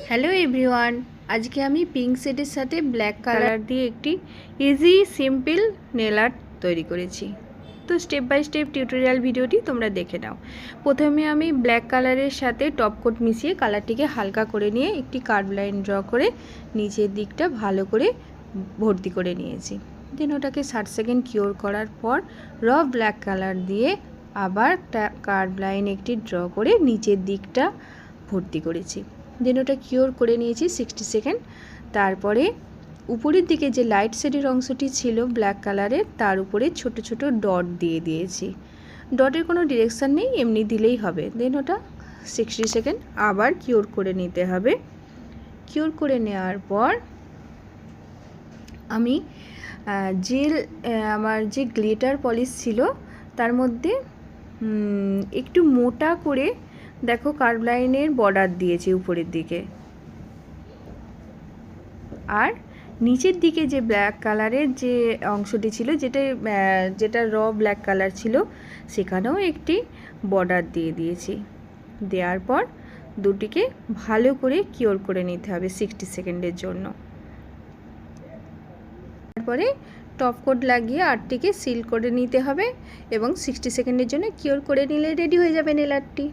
Hello everyone, আজকে আমি pink শেডের সাথে ব্ল্যাক কালার দিয়ে একটি ইজি সিম্পল নেল আর্ট তৈরি করেছি। তো স্টেপ বাই স্টেপ টিউটোরিয়াল ভিডিওটি তোমরা দেখে নাও। প্রথমে আমি ব্ল্যাক কালারের সাথে টপ কোট মিশিয়ে কালারটিকে হালকা করে নিয়ে একটি কার্ভ লাইন ড্র করে নিচের দিকটা ভালো করে ভর্তি করে নিয়েছি। দেন ওটাকে 60 সেকেন্ড কিওর করার পর র ব্ল্যাক কালার দিয়ে আবার কার্ভ লাইন একটি ড্র করে নিচের দিকটা ভর্তি করেছি। দেন ওটা কিওর করে নিয়েছি 60 সেকেন্ড। তারপরে উপরের দিকে যে লাইট শেডের অংশটি ছিল ব্ল্যাক কালারের, তার উপরে ছোট ছোট ডট দিয়ে দিয়েছি। ডটের কোনো ডিরেকশান নেই, এমনি দিলেই হবে। দেন ওটা 60 সেকেন্ড আবার কিওর করে নিতে হবে। কিওর করে নেওয়ার পর আমি আমার যে গ্লিটার পলিশ ছিল তার মধ্যে একটু মোটা করে দেখো কার্ভ লাইনের বর্ডার দিয়েছি উপরের দিকে, আর নিচের দিকে যে ব্ল্যাক কালারের যে অংশটি ছিল যেটা র ব্ল্যাক কালার ছিল সেখানেও একটি বর্ডার দিয়ে দিয়েছি। দেওয়ার পর দুটিকে ভালো করে কিওর করে নিতে হবে 60 সেকেন্ডের জন্য। তারপরে টপ কোট লাগিয়ে আর্টটিকে সিল করে নিতে হবে এবং 60 সেকেন্ডের জন্য কিওর করে নিলে রেডি হয়ে যাবে নেল আর্টটি।